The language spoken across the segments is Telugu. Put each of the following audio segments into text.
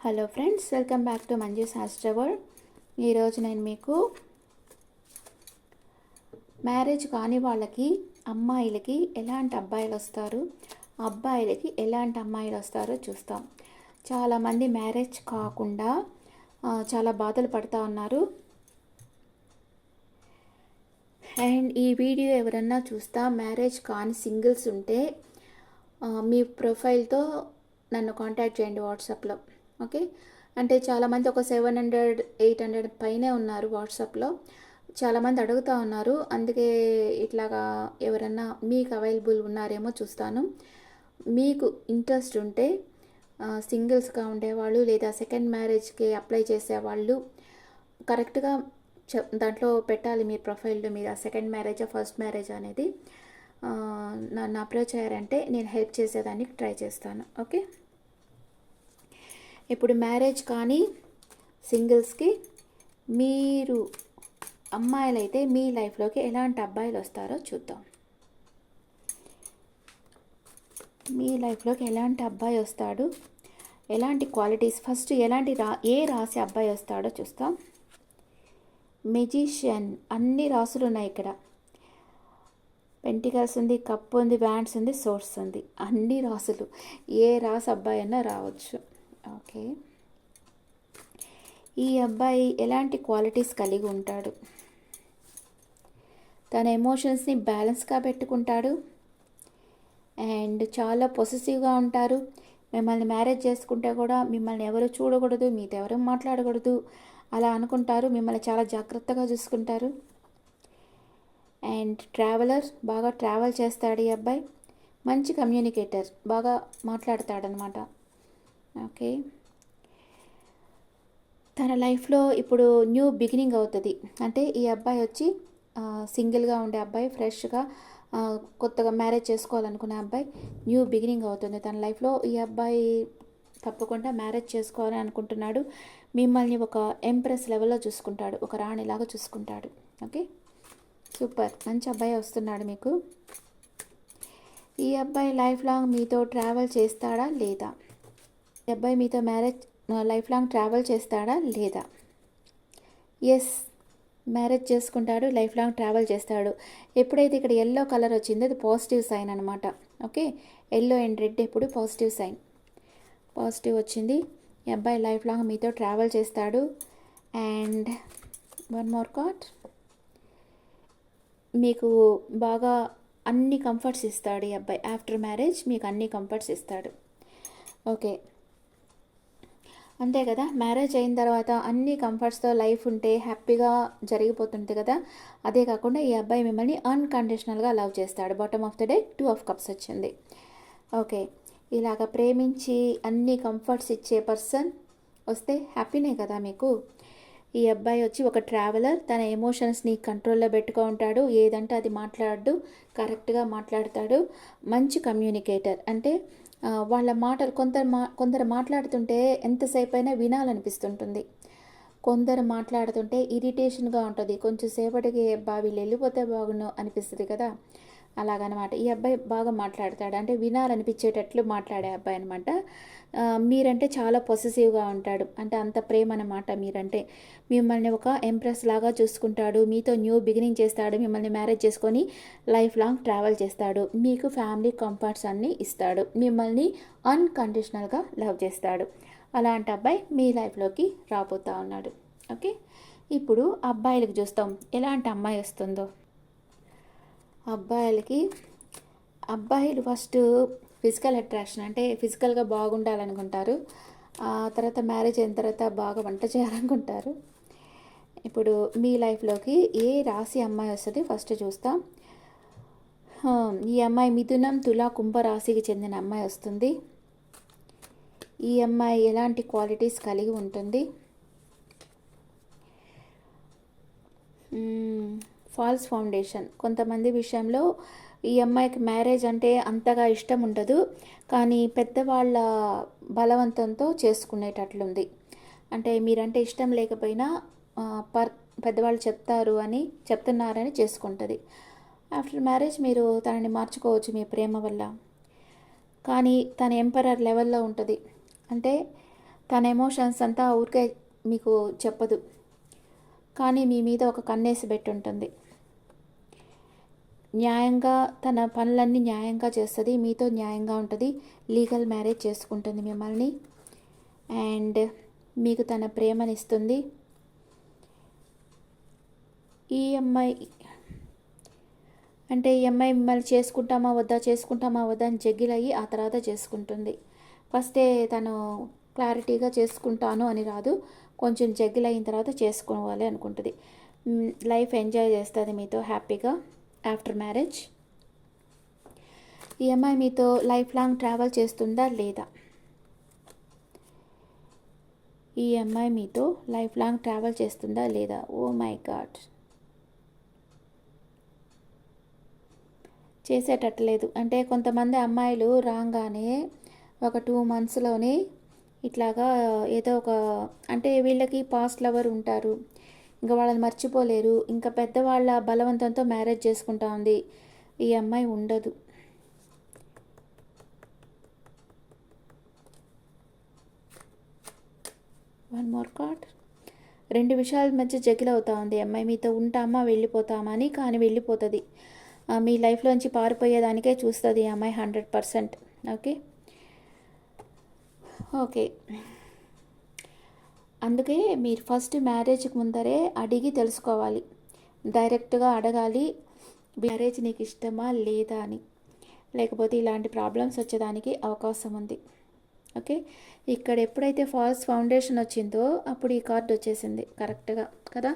Hello friends, welcome back to Manju's astro world. ఈరోజు నేను మీకు మ్యారేజ్ కాని వాళ్ళకి అమ్మాయిలకి ఎలాంటి అబ్బాయిలు వస్తారు, అబ్బాయిలకి ఎలాంటి అమ్మాయిలు వస్తారో చూస్తాం. చాలామంది మ్యారేజ్ కాకుండా చాలా బాధలు పడుతూ ఉన్నారు. అండ్ ఈ వీడియో ఎవరన్నా చూస్తా మ్యారేజ్ కాని సింగిల్స్ ఉంటే మీ ప్రొఫైల్తో నన్ను కాంటాక్ట్ చేయండి వాట్సాప్లో. ఓకే, అంటే చాలామంది ఒక 700-800 పైనే ఉన్నారు వాట్సాప్లో. చాలామంది అడుగుతూ ఉన్నారు, అందుకే ఇట్లాగా ఎవరన్నా మీకు అవైలబుల్ ఉన్నారేమో చూస్తాను. మీకు ఇంట్రెస్ట్ ఉంటే సింగిల్స్గా ఉండేవాళ్ళు లేదా సెకండ్ మ్యారేజ్కి అప్లై చేసేవాళ్ళు కరెక్ట్గా దాంట్లో పెట్టాలి మీ ప్రొఫైల్లో మీద సెకండ్ మ్యారేజా ఫస్ట్ మ్యారేజ్ అనేది. నన్ను అప్రోచ్ అయ్యారంటే నేను హెల్ప్ చేసేదానికి ట్రై చేస్తాను. ఓకే, ఇప్పుడు మ్యారేజ్ కానీ సింగిల్స్కి మీరు అమ్మాయిలైతే మీ లైఫ్లోకి ఎలాంటి అబ్బాయిలు వస్తారో చూద్దాం. మీ లైఫ్లోకి ఎలాంటి అబ్బాయి వస్తాడు, ఎలాంటి క్వాలిటీస్, ఫస్ట్ ఏ రాశి అబ్బాయి వస్తాడో చూస్తాం. మెజిషియన్, అన్ని రాసులు ఉన్నాయి ఇక్కడ. పెంటికల్స్ ఉంది, కప్ ఉంది, వ్యాండ్స్ ఉంది, సోర్స్ ఉంది, అన్ని రాసులు. ఏ రాసి అబ్బాయి అయినా రావచ్చు. ఓకే, ఈ అబ్బాయి ఎలాంటి క్వాలిటీస్ కలిగి ఉంటాడు? తన ఎమోషన్స్ని బ్యాలెన్స్గా పెట్టుకుంటాడు అండ్ చాలా పొసెసివ్గా ఉంటారు. మిమ్మల్ని మ్యారేజ్ చేసుకుంటే కూడా మిమ్మల్ని ఎవరు చూడకూడదు, మీతో ఎవరు మాట్లాడకూడదు అలా అనుకుంటారు. మిమ్మల్ని చాలా జాగ్రత్తగా చూసుకుంటారు. అండ్ ట్రావెలర్, బాగా ట్రావెల్ చేస్తాడు ఈ అబ్బాయి. మంచి కమ్యూనికేటర్, బాగా మాట్లాడతాడనమాట. ఓకే, తన లైఫ్లో ఇప్పుడు న్యూ బిగినింగ్ అవుతుంది. అంటే ఈ అబ్బాయి వచ్చి సింగిల్గా ఉండే అబ్బాయి, ఫ్రెష్గా కొత్తగా మ్యారేజ్ చేసుకోవాలనుకునే అబ్బాయి, న్యూ బిగినింగ్ అవుతుంది తన లైఫ్లో. ఈ అబ్బాయి తప్పకుండా మ్యారేజ్ చేసుకోవాలని అనుకుంటున్నాడు. మిమ్మల్ని ఒక ఎంప్రెస్ లెవెల్లో చూసుకుంటాడు, ఒక రాణిలాగా చూసుకుంటాడు. ఓకే, సూపర్, మంచి అబ్బాయి వస్తున్నాడు మీకు. ఈ అబ్బాయి లైఫ్ లాంగ్ మీతో ట్రావెల్ చేస్తాడా లేదా? ఈ అబ్బాయి మీతో లైఫ్ లాంగ్ ట్రావెల్ చేస్తాడా లేదా? ఎస్, మ్యారేజ్ చేసుకుంటాడు, లైఫ్ లాంగ్ ట్రావెల్ చేస్తాడు. ఎప్పుడైతే ఇక్కడ ఎల్లో కలర్ వచ్చిందో అది పాజిటివ్ సైన్ అనమాట. ఓకే, ఎల్లో అండ్ రెడ్ ఎప్పుడు పాజిటివ్ సైన్. పాజిటివ్ వచ్చింది. ఈ అబ్బాయి లైఫ్ లాంగ్ మీతో ట్రావెల్ చేస్తాడు. అండ్ వన్ మోర్ కార్డ్, మీకు బాగా అన్ని కంఫర్ట్స్ ఇస్తాడు ఈ అబ్బాయి. ఆఫ్టర్ మ్యారేజ్ మీకు అన్ని కంఫర్ట్స్ ఇస్తాడు. ఓకే, అంతే కదా, మ్యారేజ్ అయిన తర్వాత అన్ని కంఫర్ట్స్తో లైఫ్ ఉంటే హ్యాపీగా జరిగిపోతుంది కదా. అదే కాకుండా ఈ అబ్బాయి మిమ్మల్ని అన్కండిషనల్గా లవ్ చేస్తాడు. Bottom of the day 2 of cups వచ్చింది. ఓకే, ఇలాగ ప్రేమించి అన్ని కంఫర్ట్స్ ఇచ్చే పర్సన్ వస్తే హ్యాపీనే కదా మీకు. ఈ అబ్బాయి వచ్చి ఒక ట్రావెలర్, తన ఎమోషన్స్ని కంట్రోల్లో పెట్టుకో ఉంటాడు. ఏదంటే అది మాట్లాడు, కరెక్ట్గా మాట్లాడతాడు. మంచి కమ్యూనికేటర్, అంటే వాళ్ళ మాటలు కొందరు మాట్లాడుతుంటే ఎంతసేపు అయినా వినాలనిపిస్తుంటుంది. కొందరు మాట్లాడుతుంటే ఇరిటేషన్గా ఉంటుంది, కొంచెం సేపటికి వీళ్ళు వెళ్ళిపోతే బాగుండు అనిపిస్తుంది కదా, అలాగనమాట. ఈ అబ్బాయి బాగా మాట్లాడతాడు, అంటే వినాలనిపించేటట్లు మాట్లాడే అబ్బాయి అనమాట. మీరంటే చాలా పొసెసివ్గా ఉంటాడు, అంటే అంత ప్రేమ అనమాట మీరంటే. మిమ్మల్ని ఒక ఎంప్రెస్ లాగా చూసుకుంటాడు, మీతో న్యూ బిగినింగ్ చేస్తాడు, మిమ్మల్ని మ్యారేజ్ చేసుకొని లైఫ్ లాంగ్ ట్రావెల్ చేస్తాడు, మీకు ఫ్యామిలీ కంఫర్ట్స్ అన్నీ ఇస్తాడు, మిమ్మల్ని అన్కండిషనల్గా లవ్ చేస్తాడు. అలాంటి అబ్బాయి మీ లైఫ్లోకి రాబోతూ ఉన్నాడు. ఓకే, ఇప్పుడు అబ్బాయిలకు చూస్తాం ఎలాంటి అమ్మాయి వస్తుందో. అబ్బాయిలు ఫస్ట్ ఫిజికల్ అట్రాక్షన్, అంటే ఫిజికల్గా బాగుండాలనుకుంటారు. ఆ తర్వాత మ్యారేజ్ అయిన తర్వాత బాగా వంట చేయాలనుకుంటారు. ఇప్పుడు మీ లైఫ్లోకి ఏ రాశి అమ్మాయి వస్తుంది ఫస్ట్ చూస్తాం. ఈ అమ్మాయి మిథునం, తుల, కుంభ రాశికి చెందిన అమ్మాయి వస్తుంది. ఈ అమ్మాయి ఎలాంటి క్వాలిటీస్ కలిగి ఉంటుంది? False foundation. కొంతమంది విషయంలో ఈ అమ్మాయికి మ్యారేజ్ అంటే అంతగా ఇష్టం ఉండదు, కానీ పెద్దవాళ్ళ బలవంతంతో చేసుకునేటట్లుంది. అంటే మీరంటే ఇష్టం లేకపోయినా పెద్దవాళ్ళు చెప్తున్నారని చేసుకుంటుంది. ఆఫ్టర్ మ్యారేజ్ మీరు తనని మార్చుకోవచ్చు మీ ప్రేమ వల్ల, కానీ తన ఎంపరర్ లెవెల్లో ఉంటుంది. అంటే తన ఎమోషన్స్ అంతా ఊరికే మీకు చెప్పదు, కానీ మీ మీద ఒక కన్నేసి పెట్టుంటుంది. న్యాయంగా తన పనులన్నీ న్యాయంగా చేస్తుంది, మీతో న్యాయంగా ఉంటుంది, లీగల్ మ్యారేజ్ చేసుకుంటుంది మిమ్మల్ని. అండ్ మీకు తన ప్రేమనిస్తుంది. ఈ అమ్మాయి అంటే ఈ అమ్మాయి మిమ్మల్ని చేసుకుంటామా వద్దా అని జగ్గిల్ అయ్యి ఆ తర్వాత చేసుకుంటుంది. ఫస్టే తను క్లారిటీగా చేసుకుంటాను అని రాదు, కొంచెం జగ్గిల్ అయిన తర్వాత చేసుకోవాలి అనుకుంటుంది. లైఫ్ ఎంజాయ్ చేస్తుంది మీతో హ్యాపీగా ఆఫ్టర్ మ్యారేజ్. ఈ అమ్మాయి మీతో లైఫ్ లాంగ్ ట్రావెల్ చేస్తుందా లేదా? ఈ అమ్మాయి మీతో లైఫ్ లాంగ్ ట్రావెల్ చేస్తుందా లేదా? ఓ మై గాడ్, చేసేటట్లేదు. అంటే కొంతమంది అమ్మాయిలు రాగానే ఒక 2 monthsలోనే ఇట్లాగా ఏదో ఒక, అంటే వీళ్ళకి పాస్ట్ లవర్ ఉంటారు, ఇంకా వాళ్ళని మర్చిపోలేరు, ఇంకా పెద్దవాళ్ళ బలవంతంతో మ్యారేజ్ చేసుకుంటా ఉంది. ఈ అమ్మాయి ఉండదు. One more card. 2 విషయాల మధ్య జగిల్ అవుతా ఉంది. అమ్మాయి మీతో ఉంటామా వెళ్ళిపోతామా అని, కానీ వెళ్ళిపోతుంది. మీ లైఫ్లోంచి పారిపోయేదానికే చూస్తుంది ఈ అమ్మాయి 100%. ఓకే ఓకే అందుకే మీరు ఫస్ట్ మ్యారేజ్కి ముందరే అడిగి తెలుసుకోవాలి, డైరెక్ట్గా అడగాలి, మ్యారేజ్ నీకు ఇష్టమా లేదా అని, లేకపోతే ఇలాంటి ప్రాబ్లమ్స్ వచ్చేదానికి అవకాశం ఉంది. ఓకే, ఇక్కడ ఎప్పుడైతే ఫాల్స్ ఫౌండేషన్ వచ్చిందో అప్పుడు ఈ కార్డు వచ్చేసింది కరెక్ట్గా కదా.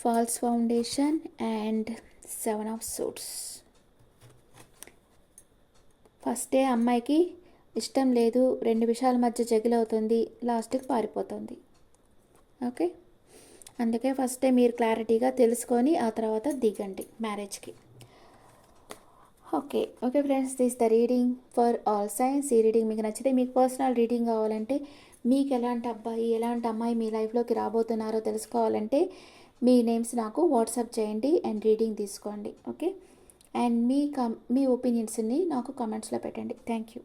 False foundation and 7 of Swords. ఫస్టే అమ్మాయికి ఇష్టం లేదు, 2 విషయాల మధ్య జగిలవుతుంది, లాస్ట్కి పారిపోతుంది. ఓకే, అందుకే ఫస్టే మీరు క్లారిటీగా తెలుసుకొని ఆ తర్వాత దిగండి మ్యారేజ్కి. Okay okay friends, this the reading for all science. ఈ రీడింగ్ మీకు నచ్చితే, మీకు పర్సనల్ రీడింగ్ కావాలంటే, మీకు ఎలాంటి అబ్బాయి ఎలాంటి అమ్మాయి మీ లైఫ్లోకి రాబోతున్నారో తెలుసుకోవాలంటే మీ నేమ్స్ నాకు వాట్సాప్ చేయండి అండ్ రీడింగ్ తీసుకోండి. ఓకే, అండ్ మీ ఒపీనియన్స్ని నాకు కామెంట్స్లో పెట్టండి. Thank you.